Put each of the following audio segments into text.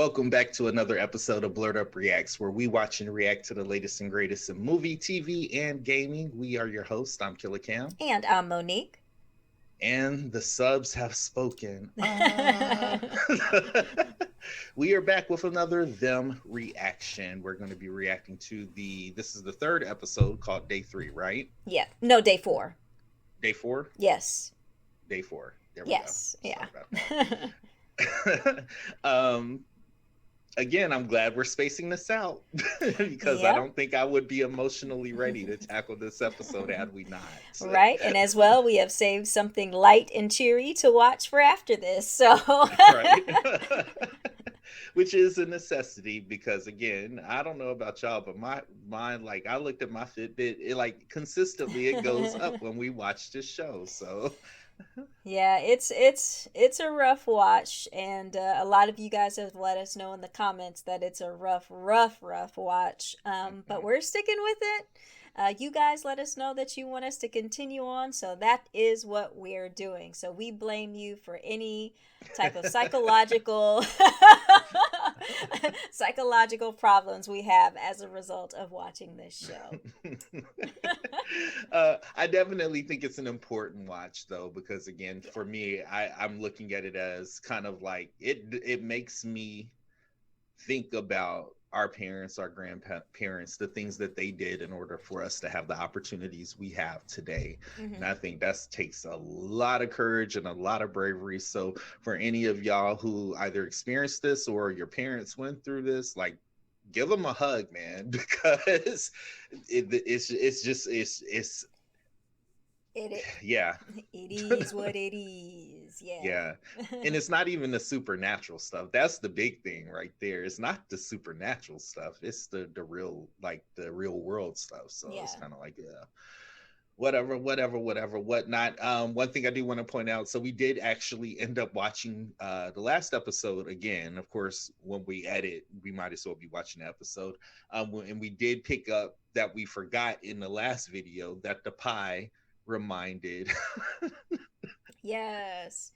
Welcome back to another episode of Blerd Up Reacts, where we watch and react to the latest and greatest in movie, TV, and gaming. We are your hosts. I'm Killer Cam. And I'm Monique. And the subs have spoken. We are back with another Them reaction. We're going to be reacting to this is the third episode called Day 3, right? Yeah. No, day 4. Day 4? Yes. Day 4. There we yes. go. Yeah. Again, I'm glad we're spacing this out because I don't think I would be emotionally ready to tackle this episode had we not. Right. And as well, we have saved something light and cheery to watch for after this. So right. Which is a necessity because again, I don't know about y'all, but mine, like I looked at my Fitbit, it like consistently it goes up when we watch this show. So yeah, it's a rough watch, and a lot of you guys have let us know in the comments that it's a rough watch. But we're sticking with it. You guys let us know that you want us to continue on, so that is what we're doing. So we blame you for any type of psychological problems we have as a result of watching this show. I definitely think it's an important watch though, because again, for me, I'm looking at it as kind of like it makes me think about our parents, our grandparents, the things that they did in order for us to have the opportunities we have today. And I think that takes a lot of courage and a lot of bravery. So for any of y'all who either experienced this or your parents went through this, like, give them a hug, man, because it's yeah, it is what it is. Yeah. And it's not even the supernatural stuff. That's the big thing right there. It's not the supernatural stuff. It's the real, like the real world stuff. So it's kind of like, yeah, whatever, whatnot. One thing I do want to point out, so we did actually end up watching the last episode again. Of course, when we edit, we might as well be watching the episode. And we did pick up that we forgot in the last video that the pie reminded yes.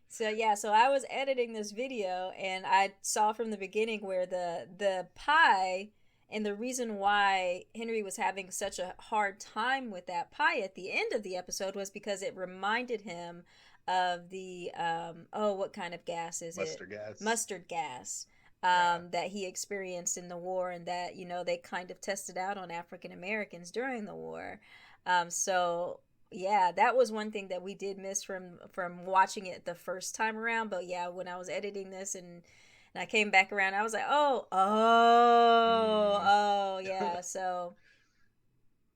So I was editing this video and I saw from the beginning where the pie, and the reason why Henry was having such a hard time with that pie at the end of the episode was because it reminded him of the what kind of gas is mustard it? gas. Mustard gas. That he experienced in the war, and that they kind of tested out on African Americans during the war. So yeah, that was one thing that we did miss from watching it the first time around. But yeah, when I was editing this and I came back around, I was like, oh, yeah. So,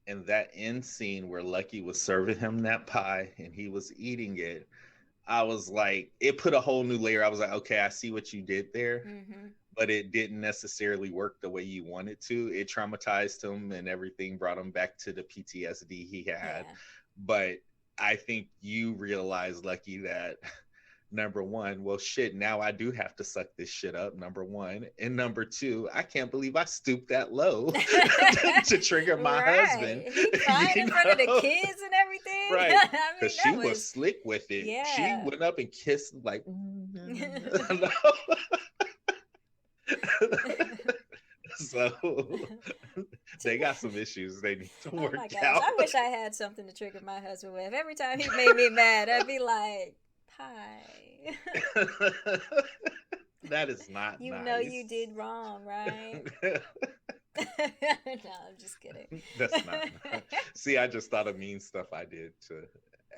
and that end scene where Lucky was serving him that pie and he was eating it, I was like, it put a whole new layer. I was like, okay, I see what you did there. But it didn't necessarily work the way you wanted to. It traumatized him and everything, brought him back to the PTSD he had. Yeah. But I think you realize, Lucky, that number one, well, shit, now I do have to suck this shit up, number one. And number two, I can't believe I stooped that low to trigger my husband. He cried in front of the kids and everything. Right. Because she was slick with it. Yeah. She went up and kissed like, so they got some issues they need to work out. I wish I had something to trigger my husband with. Every time he made me mad, I'd be like, pie. That is not you nice. Know you did wrong, right? No, I'm just kidding. That's not nice. See, I just thought of mean stuff I did to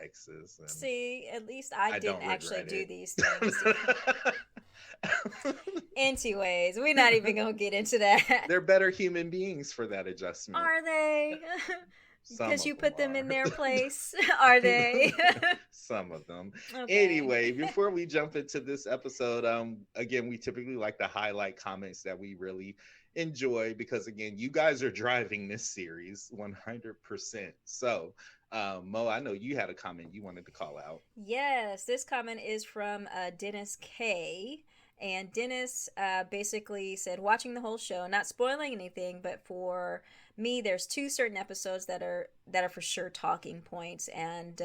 exes. And see, at least I didn't actually do these things. Anyways, we're not even gonna get into that. They're better human beings for that adjustment. Are they? Because you put them in their place. Are they? Some of them. Okay. Anyway, before we jump into this episode, again, we typically like to highlight comments that we really enjoy because, again, you guys are driving this series 100%. So, Mo, I know you had a comment you wanted to call out. Yes, this comment is from Dennis K. And Dennis basically said, watching the whole show, not spoiling anything, but for me, there's two certain episodes that are for sure talking points. And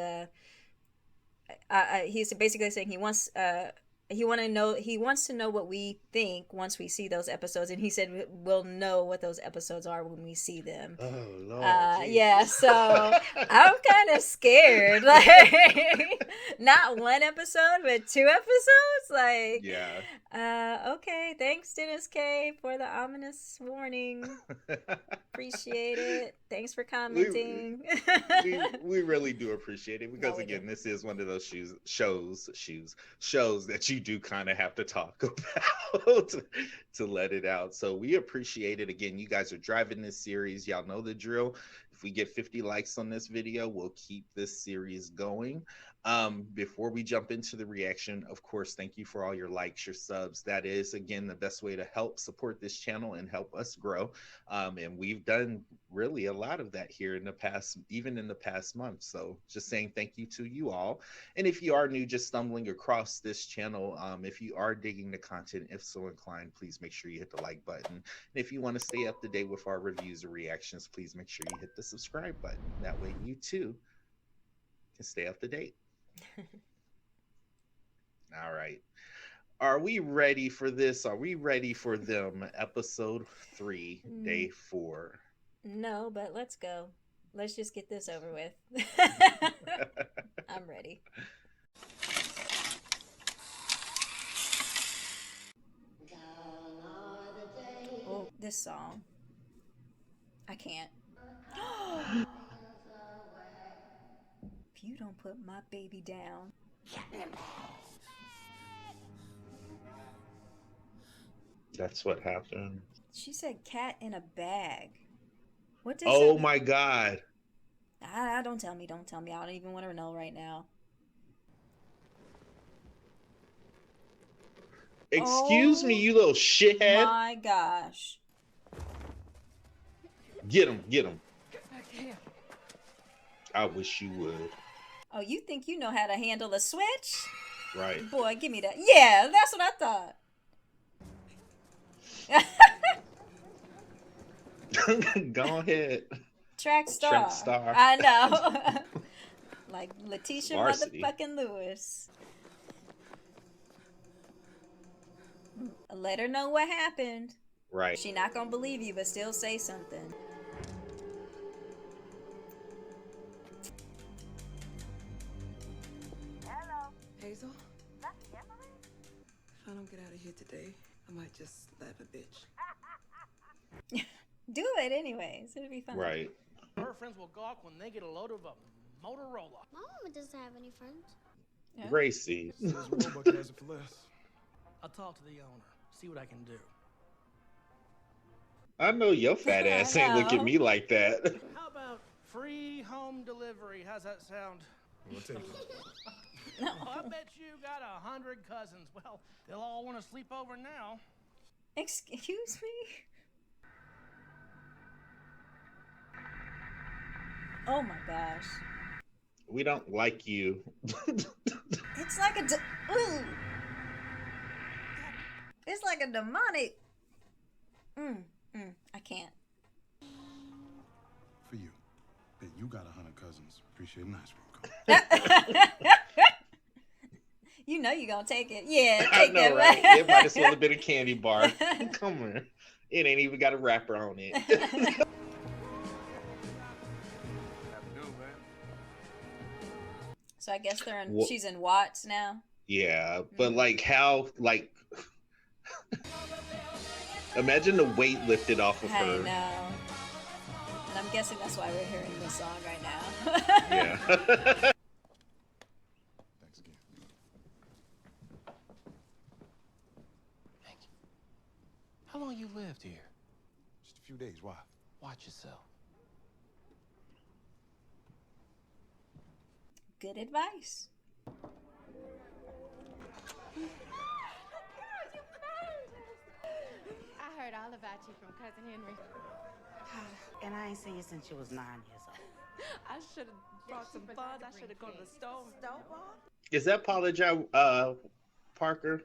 he's basically saying he wants he wants to know what we think once we see those episodes, and he said we'll know what those episodes are when we see them. Oh Lord, yeah, so I'm kind of scared. Like, not one episode, but 2 episodes. Like, yeah. okay, thanks Dennis K for the ominous warning. Appreciate it. Thanks for we, commenting. we really do appreciate it because again, this is one of those shows that you do kind of have to talk about to let it out. So we appreciate it. Again, you guys are driving this series. Y'all know the drill. If we get 50 likes on this video, we'll keep this series going. Before we jump into the reaction, of course, thank you for all your likes, your subs. That is, again, the best way to help support this channel and help us grow. And we've done really a lot of that here in the past, even in the past month. So just saying thank you to you all. And if you are new, just stumbling across this channel, if you are digging the content, if so inclined, please make sure you hit the like button. And if you want to stay up to date with our reviews or reactions, please make sure you hit the subscribe button. That way you too can stay up to date. All right. Are we ready for this? Are we ready for them? Episode 3, day 4. No, but let's go. Let's just get this over with. I'm ready. Oh, this song. I can't. If you don't put my baby down. That's what happened. She said cat in a bag. What does Oh my God. Don't tell me. Don't tell me. I don't even want to know right now. Excuse me, you little shithead. My gosh. Get him. Get him. Get back here. I wish you would. Oh, you think you know how to handle a switch? Right. Boy, give me that. Yeah, that's what I thought. Go ahead. Track star. I know. Like Letitia Varsity. Motherfucking Lewis. Let her know what happened. Right. She not gonna believe you, but still say something. Hello. Hazel? That's Emily? If I don't get out of here today, I might just slap a bitch. Do it anyways. It'll be fun. Right. Her friends will gawk when they get a load of a Motorola. My mama doesn't have any friends. Yeah. Gracie. Robot has it for less. I'll talk to the owner. See what I can do. I know your fat ass ain't look at me like that. How about free home delivery? How's that sound? We'll take it. No. I bet you got 100 cousins. Well, they'll all want to sleep over now. Excuse me? Oh my gosh. We don't like you. It's like a ooh. It's like a demonic. I can't. For you. Bet you got 100 cousins. Appreciate a nice one. You know you gonna take it. Yeah, I take know, that. right? It might as well have been a candy bar. Come on. It ain't even got a wrapper on it. So I guess they're in. She's in Watts now. Yeah, but like how like. Imagine the weight lifted off of her. I know. And I'm guessing that's why we're hearing this song right now. Yeah. Thanks again. Thank you. How long you lived here? Just a few days. Why? Watch yourself. Good advice. I heard all about you from Cousin Henry. And I ain't seen you since you was 9 years old. I should have brought some buns. I should have gone to the store. Is that Paula Parker?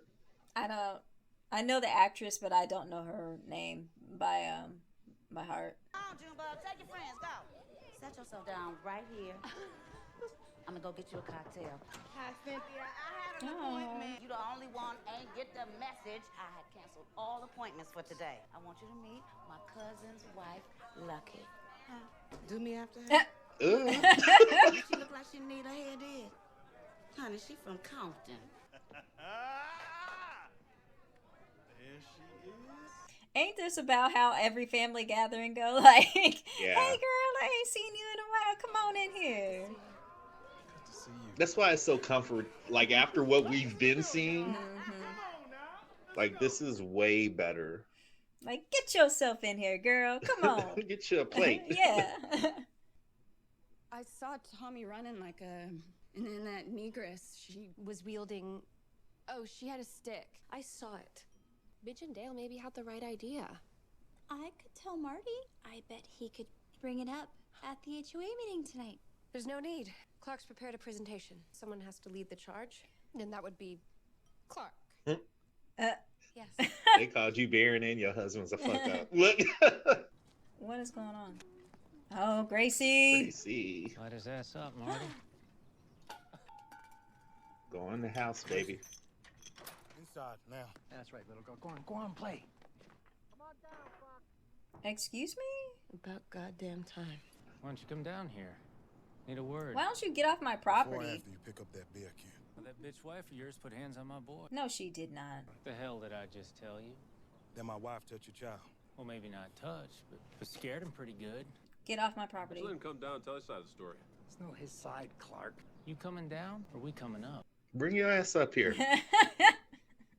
I know the actress, but I don't know her name by heart. Come on, Junebug, take your friends, go. Set yourself down right here. I'm gonna go get you a cocktail. Hi, Cynthia. I had an appointment. You the only one ain't get the message. I had canceled all appointments for today. I want you to meet my cousin's wife, Lucky. Do me after her. She look like she need her hair did. Honey, she from Compton. There she is. Ain't this about how every family gathering go? Like, Yeah. hey girl, I ain't seen you in a while. Come on in here. Good to see you. That's why it's so comfort. Like after what we've been seeing, like this is way better. Like, get yourself in here, girl. Come on. Get you a plate. Yeah. I saw Tommy running like a... And then that negress, she was wielding... Oh, she had a stick. I saw it. Midge and Dale maybe had the right idea. I could tell Marty. I bet he could bring it up at the HOA meeting tonight. There's no need. Clark's prepared a presentation. Someone has to lead the charge, and that would be Clark. Yes. They called you Baron and your husband's a fuck up. Look. What is going on? Oh, Gracie. Gracie. Light his ass up, Marty. Go in the house, baby. Inside now. That's right, little girl. Go on, play. Excuse me? About goddamn time. Why don't you come down here? Need a word. Why don't you get off my Before or property? after you pick up that beer can. Well, that bitch wife of yours put hands on my boy. No, she did not. What the hell did I just tell you? That my wife touch your child. Well, maybe not touch, but scared him pretty good. Get off my property. Let him come down and tell his side of the story. It's not his side, Clark. You coming down, or we coming up? Bring your ass up here.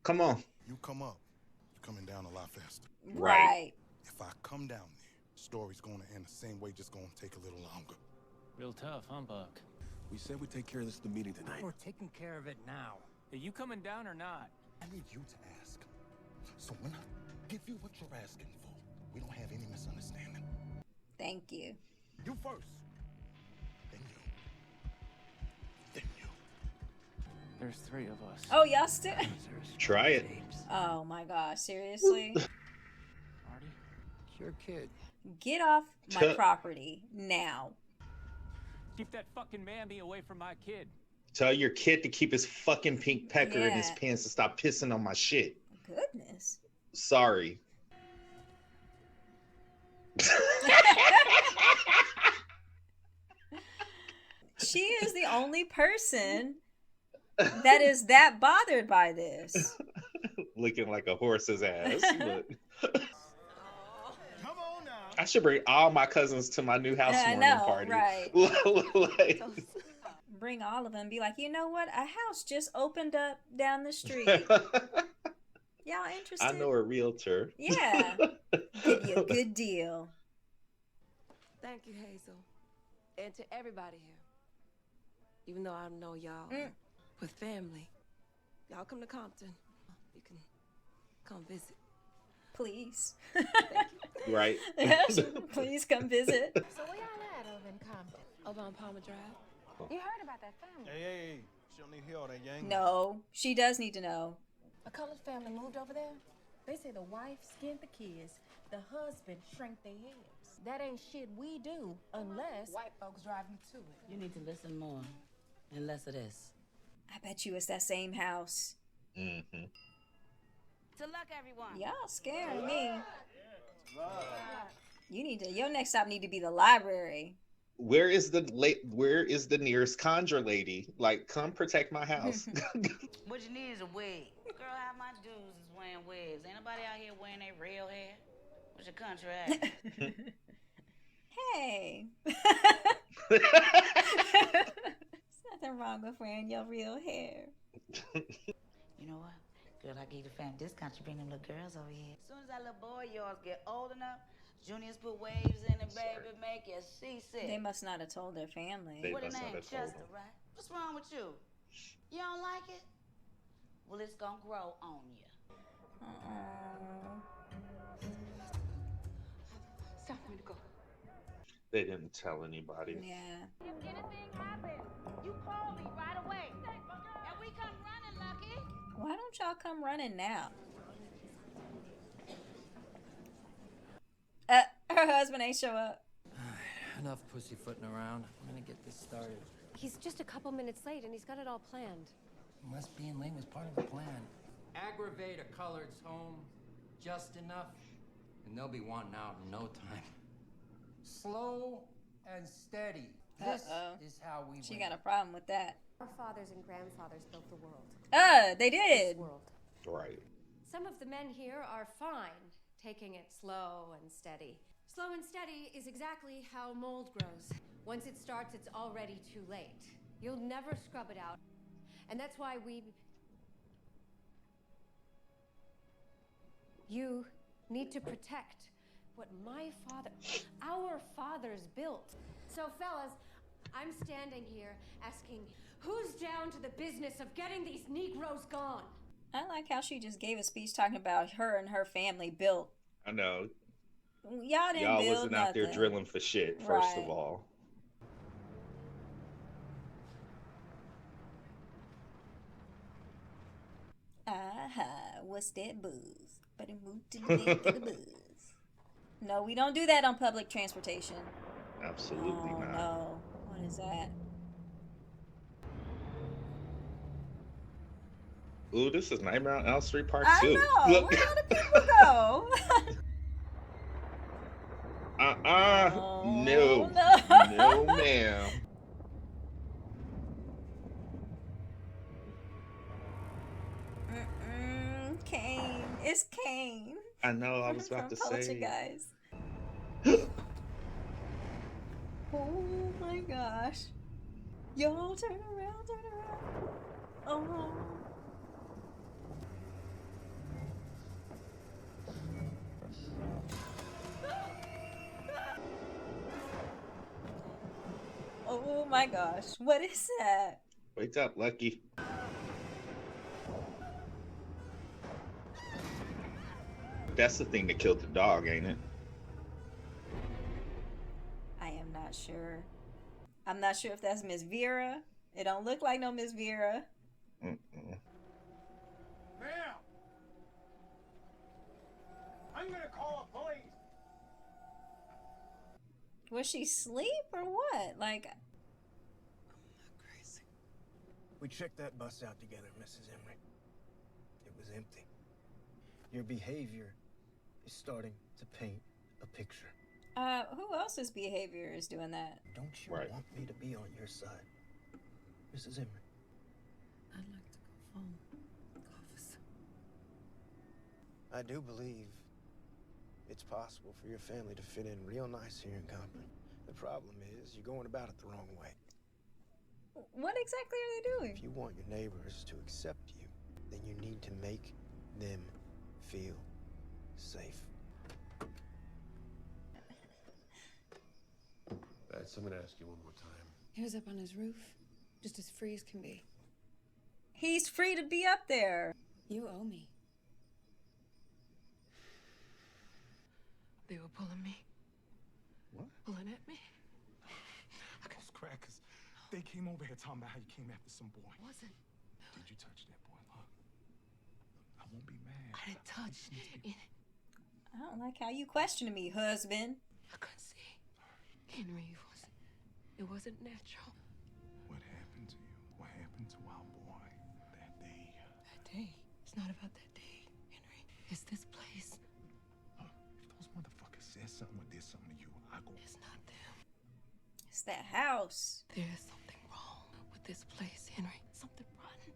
Come on. You come up, you're coming down a lot faster. Right. If I come down there, story's gonna end the same way, just gonna take a little longer. Real tough, huh, Buck? We said we'd take care of this at the meeting tonight. We're taking care of it now. Are you coming down or not? I need you to ask. So when I give you what you're asking for, we don't have any misunderstanding. Thank you. You first. Then you. Then you. There's three of us. Oh, y'all still... Try it. Oh my gosh, seriously? Marty, it's your kid. Get off my property now. Keep that fucking mammy away from my kid. Tell your kid to keep his fucking pink pecker in his Yeah. pants and stop pissing on my shit. Goodness. Sorry. She is the only person that is that bothered by this. Looking like a horse's ass. But Come on now. I should bring all my cousins to my new housewarming party. Right. Like, Bring all of them. Be like, you know what? A house just opened up down the street. Y'all interested? I know a realtor. Yeah. Give you a good deal. Thank you, Hazel. And to everybody here. Even though I know y'all with family. Y'all come to Compton. You can come visit. Please. Right. Please come visit. So where y'all at over in Compton? Over on Palmer Drive. You heard about that family? Hey, she don't need to hear all that yang. No, she does need to know. A colored family moved over there. They say the wife skinned the kids, the husband shrank their heads. That ain't shit we do unless white folks drive you to it. You need to listen more and less of this. I bet you it's that same house. Mm-hmm. Good luck, everyone. Y'all scaring me. You need to. Your next stop need to be the library. Where is the nearest conjure lady? Like, come protect my house. What you need is a wig. Girl, half my dudes is wearing wigs. Ain't nobody out here wearing their real hair. What's your contract? Hey. There's nothing wrong with wearing your real hair. You know what? Girl, I gave the family discount. You bring them little girls over here. As soon as that little boy of yours get old enough, Junior's put waves in it, baby, make you seasick. They must not have told their family. What a name, Chester, right? What's wrong with you? You don't like it? Well, it's gonna grow on you. It's time for me to go. They didn't tell anybody. Yeah. If anything happens, you call me right away. And we come running, Lucky. Why don't y'all come running now? Her husband ain't show up. Enough pussyfooting around. I'm gonna get this started. He's just a couple minutes late, and he's got it all planned. Must being late was part of the plan. Aggravate a colored's home just enough, and they'll be wanting out in no time. Slow and steady. This is how we She win. got a problem with that. Our fathers and grandfathers built the world. They did. This world. Right. Some of the men here are fine, taking it slow and steady. Slow and steady is exactly how mold grows. Once it starts, it's already too late. You'll never scrub it out. And that's why you need to protect what our fathers built. So fellas, I'm standing here asking, who's down to the business of getting these Negroes gone? I like how she just gave a speech talking about her and her family built. I know. Y'all didn't Y'all build wasn't nothing. out there drilling for shit, first of all. What's that buzz? Better move to the neck of the buzz. No, we don't do that on public transportation. Absolutely not. No. What is that? Ooh, this is Nightmare on Elm Street Part 2. I know. Look. Where all the people go? No. No, ma'am. Kane. It's Kane. I know, I was about to say. Guys. Oh my gosh. Y'all turn around, turn around. Oh. Oh my gosh. What is that? Wake up, Lucky. That's the thing that killed the dog, ain't it? I am not sure. I'm not sure if that's Miss Vera. It don't look like no Miss Vera. Ma'am! I'm gonna call the police! Was she asleep or what? Like... We checked that bus out together, Mrs. Emery. It was empty. Your behavior is starting to paint a picture. Who else's behavior is doing that? Don't you want me to be on your side, Mrs. Emery? I'd like to go home, officer. I do believe it's possible for your family to fit in real nice here in Compton. The problem is you're going about it the wrong way. What exactly are they doing? If you want your neighbors to accept you, then you need to make them feel safe. I'm gonna ask you one more time. He was up on his roof, just as free as can be. He's free to be up there. You owe me. They were pulling me. What? Pulling at me. I guess crackers. They came over here talking about how you came after some boy. Wasn't. Did you touch that boy? Look. I won't be mad. I didn't touch it. I don't like how you questioning me, husband. I couldn't see. Henry, it wasn't natural. What happened to you? What happened to our boy that day? That day? It's not about that day, Henry. It's this place. If those motherfuckers said something or did something to you, I go. It's not them. It's that house. There's something wrong with this place, Henry. Something rotten.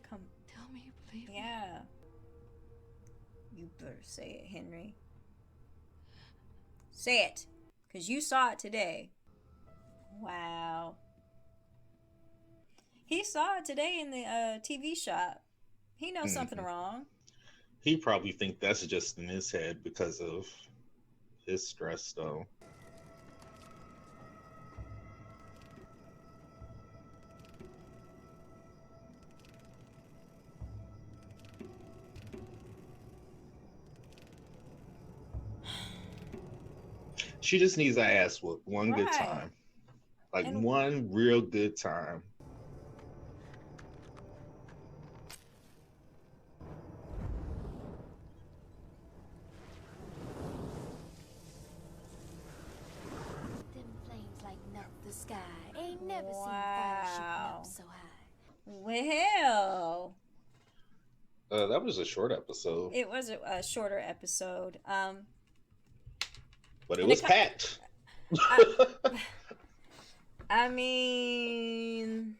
Come. Tell me you believe me. Yeah. You better say it, Henry. Say it. Because you saw it today. Wow. He saw it today in the TV shop. He knows something wrong. He probably think that's just in his head because of his stress, though. She just needs to ass whoop one good time. Like one real good time. Them flames lighting up the sky. Ain't Never seen fire shooting up so high. Well, that was a short episode. It was a shorter episode. But it was packed. I mean,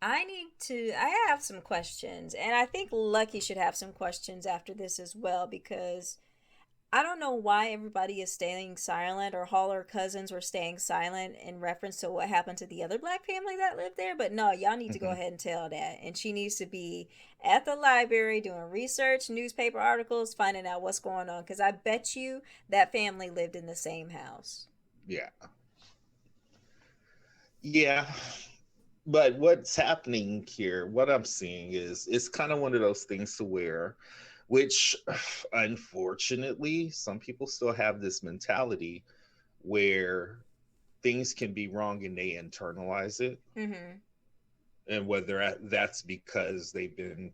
I have some questions, and I think Lucky should have some questions after this as well, because I don't know why everybody is staying silent, or Holler cousins were staying silent in reference to what happened to the other black family that lived there. But no, y'all need to go ahead and tell that. And she needs to be at the library doing research, newspaper articles, finding out what's going on. Because I bet you that family lived in the same house. Yeah. Yeah. But what's happening here, what I'm seeing is, it's kind of one of those things to where, which unfortunately, some people still have this mentality where things can be wrong and they internalize it. Mm-hmm. And whether that's because they've been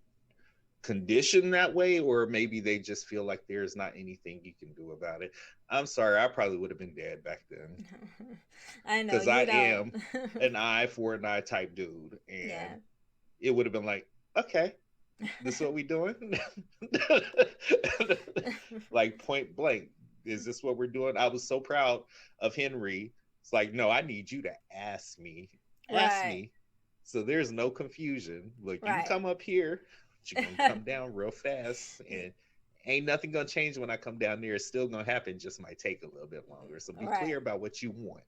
conditioned that way, or maybe they just feel like there's not anything you can do about it. I'm sorry, I probably would have been dead back then. I know, because I am an eye for an eye type dude, and it would have been like, okay, this is what we doing? Like, point blank, is this what we're doing? I was so proud of Henry. It's like, no, I need you to ask me. So there's no confusion. Look, you can come up here, but you're gonna come down real fast, and ain't nothing gonna change when I come down there. It's still gonna happen, just might take a little bit longer. So be clear about what you want.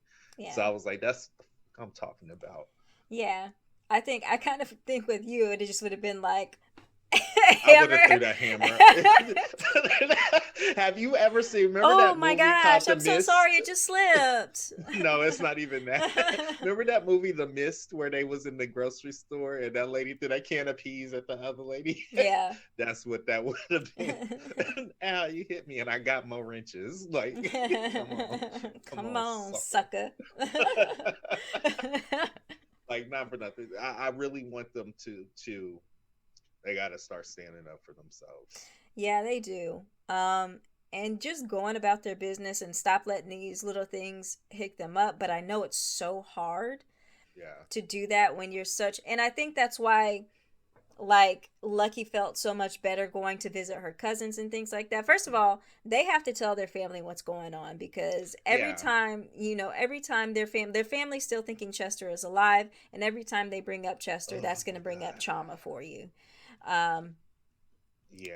So I was like, that's what I'm talking about. Yeah, I kind of think with you, it just would have been like, I would have threw that hammer. Have you ever seen? Remember that movie? Oh my gosh! I'm so sorry. It just slipped. No, it's not even that. Remember that movie, The Mist, where they was in the grocery store and that lady threw that can of peas at the other lady? Yeah. That's what that would have been. Ow! You hit me, and I got more wrenches. Like, come on, sucker. Like, not for nothing. I really want them to. They got to start standing up for themselves. Yeah, they do. And just going about their business and stop letting these little things hick them up. But I know it's so hard to do that when you're such... And I think that's why, like, Lucky felt so much better going to visit her cousins and things like that. First of all, they have to tell their family what's going on, because every time their family's still thinking Chester is alive, and every time they bring up Chester, that's going to bring up trauma for you.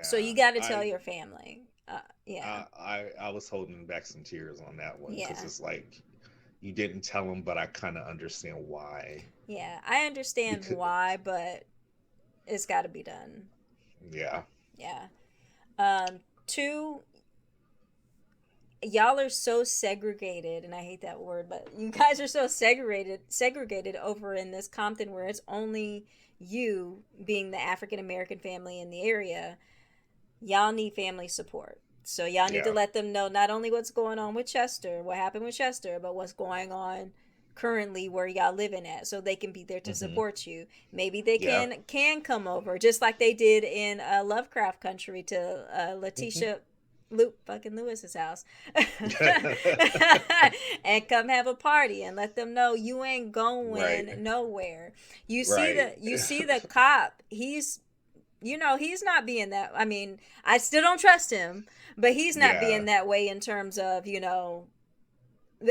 So you got to tell your family. I was holding back some tears on that one, because it's like, you didn't tell them, but I kind of understand why. Yeah, I understand why, but it's got to be done. Yeah. Two, y'all are so segregated, and I hate that word, but you guys are so segregated over in this Compton, where it's only you being the African American family in the area. Y'all need family support. So y'all need to let them know not only what's going on with Chester, what happened with Chester, but what's going on currently where y'all living at, so they can be there to support you. Maybe they can come over, just like they did in Lovecraft Country, to Letitia fucking Lewis's house and come have a party and let them know you ain't going nowhere. You see the cop, he's not being that, I mean, I still don't trust him, but he's not being that way in terms of,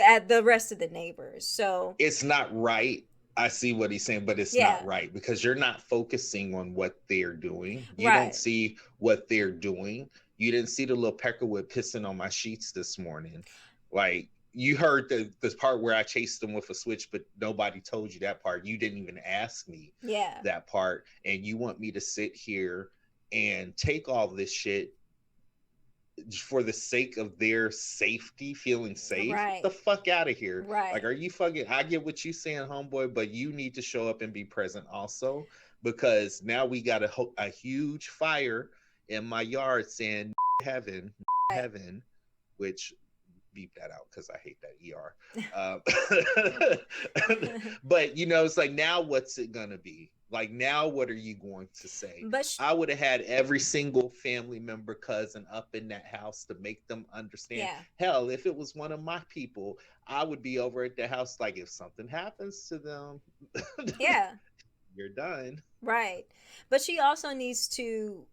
at the rest of the neighbors. So it's not right. I see what he's saying, but it's not right, because you're not focusing on what they're doing. You don't see what they're doing. You didn't see the little peckerwood pissing on my sheets this morning. Like, you heard the part where I chased them with a switch, but nobody told you that part. You didn't even ask me that part. And you want me to sit here and take all this shit for the sake of their safety, feeling safe? Get the fuck out of here. Like, are you fucking... I get what you saying, homeboy, but you need to show up and be present also, because now we got a huge fire in my yard saying heaven, which... beep that out, because I hate that ER. But it's like, now what's it gonna be? Like, now what are you going to say? But I would have had every single family member, cousin up in that house to make them understand. Yeah. Hell, if it was one of my people, I would be over at the house. Like, if something happens to them, yeah, you're done. right. But she also needs to,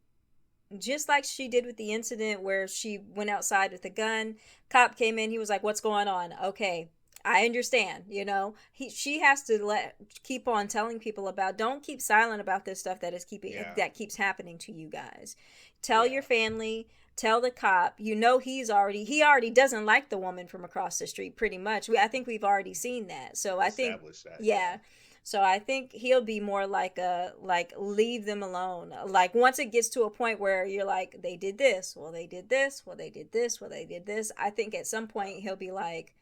just like she did with the incident where she went outside with a gun, cop came in, he was like, what's going on? Okay, I understand, you know. She has to keep on telling people about, don't keep silent about this stuff that is that keeps happening to you guys. Tell your family, tell the cop. You know, he already doesn't like the woman from across the street, pretty much. I think we've already seen that. So I think so I think he'll be more like leave them alone. Like, once it gets to a point where you're like, they did this, well they did this, well they did this, well they did this, I think at some point he'll be like,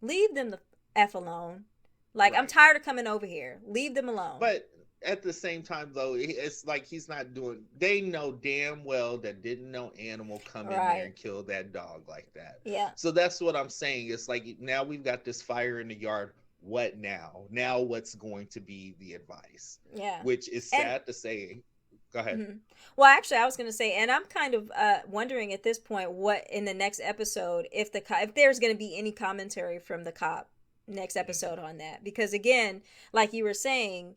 leave them the F alone. Like, I'm tired of coming over here. Leave them alone. But at the same time, though, it's like he's not doing... They know damn well that didn't no animal come in there and kill that dog like that. Yeah. So that's what I'm saying. It's like, now we've got this fire in the yard. What now? Now what's going to be the advice? Yeah. Which is sad to say. Go ahead. Mm-hmm. Well, actually, I was going to say, and I'm kind of wondering at this point, what in the next episode, if there's going to be any commentary from the cop next episode on that, because again, like you were saying,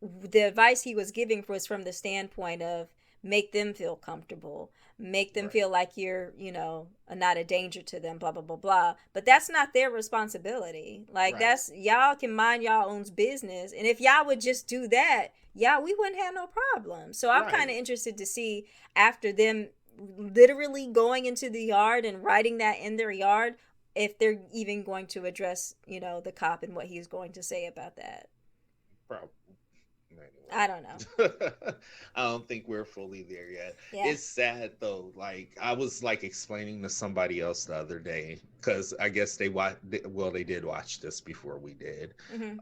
the advice he was giving was from the standpoint of make them feel comfortable, make them feel like you're, you know, not a danger to them, blah, blah, blah, blah. But that's not their responsibility. Like, that's, y'all can mind y'all own business. And if y'all would just do that, we wouldn't have no problem. So I'm kind of interested to see, after them literally going into the yard and writing that in their yard, if they're even going to address, you know, the cop and what he's going to say about that. Probably. I don't know. I don't think we're fully there yet. Yeah. It's sad though. Like, I was like explaining to somebody else the other day, because I guess they did watch this before we did. Mm-hmm.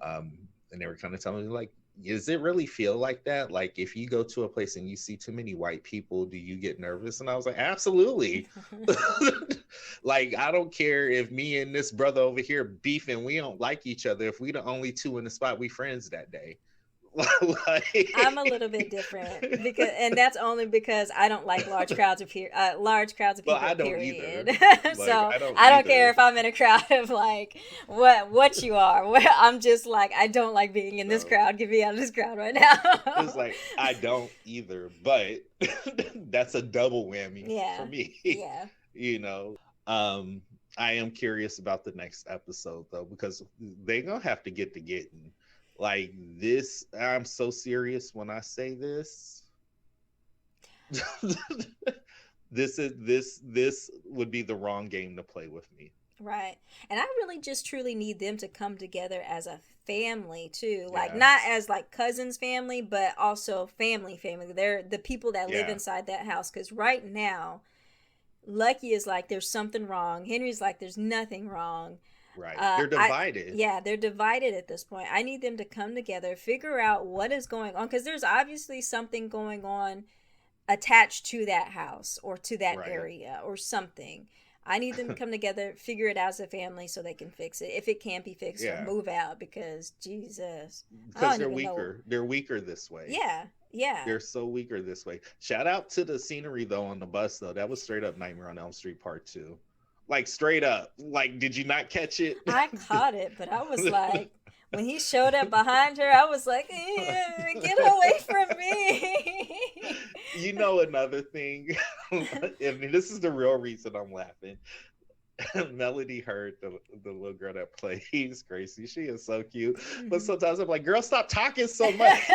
And they were kind of telling me, like, does it really feel like that? Like, if you go to a place and you see too many white people, do you get nervous? And I was like, absolutely. Like, I don't care if me and this brother over here beefing, we don't like each other. If we the only two in the spot, we friends that day. Like, I'm a little bit different, and that's only because I don't like large crowds of people. I don't period. Either. So I don't care if I'm in a crowd of like what you are. I'm just like, I don't like being in this crowd. Get me out of this crowd right now. It's like, I don't either, but that's a double whammy for me. Yeah. You know, I am curious about the next episode though, because they're gonna have to get to getting. Like, this, I'm so serious when I say this. This would be the wrong game to play with me. Right. And I really just truly need them to come together as a family too. Like, not as like cousins family, but also family. They're the people that live inside that house. Because right now, Lucky is like, there's something wrong. Henry's like, there's nothing wrong. Right. They're divided. They're divided at this point. I need them to come together, figure out what is going on, because there's obviously something going on attached to that house or to that area or something. I need them to come together, figure it out as a family so they can fix it. If it can't be fixed, or move out, because Jesus. Because they're weaker. They're weaker this way. Yeah. Yeah. They're so weaker this way. Shout out to the scenery though on the bus though. That was straight up Nightmare on Elm Street Part 2. Like, straight up. Like, did you not catch it? I caught it, but I was like, when he showed up behind her, I was like, get away from me. You know, another thing, I mean, this is the real reason I'm laughing. Melody heard the little girl that plays Gracie. She is so cute. Mm-hmm. But sometimes I'm like, girl, stop talking so much.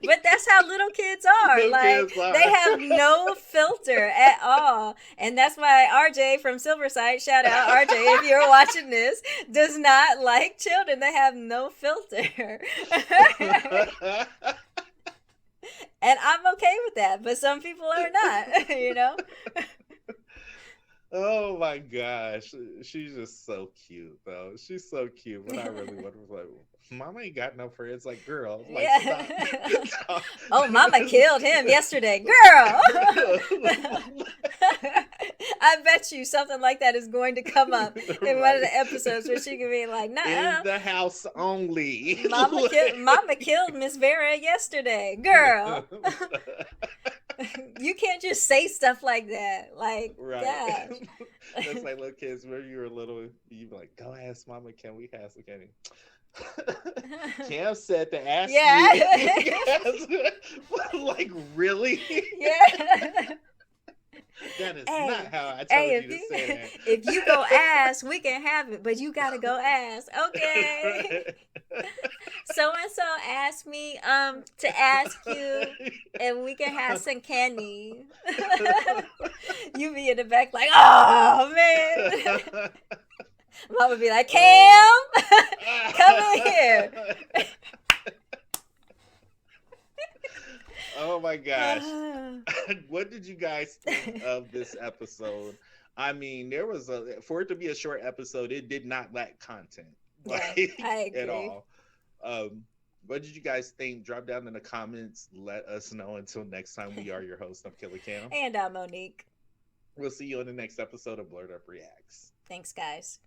But that's how little kids are. They have no filter at all. And that's why RJ from Silverside, shout out RJ if you're watching this, does not like children. They have no filter. And I'm okay with that, but some people are not, you know? Oh my gosh. She's just so cute though. She's so cute. But I really was like, Mama ain't got no friends. Like, girl. Like, oh, Mama killed him yesterday. Girl. I bet you something like that is going to come up in one of the episodes where she can be like, "Nah, in the house only." Mama killed Miss Vera yesterday, girl." You can't just say stuff like that. Like, Right. gosh. That's like little kids. When you were little, you'd be like, "Go ask Mama, can we have some candy?" Cam said to ask you. Like, really? Yeah. That is not how I told you to say that. If you go ask, we can have it, but you gotta go ask. Okay. So and so asked me to ask you if we can have some candy. You be in the back like, oh man. Mama be like, Cam, come in here. Oh my gosh. What did you guys think of this episode? I mean, for it to be a short episode, it did not lack content. Like, yeah, I agree. At all. What did you guys think? Drop down in the comments. Let us know. Until next time, we are your host. I'm Killer Cam. And I'm Monique. We'll see you on the next episode of Blerd Up Reacts. Thanks, guys.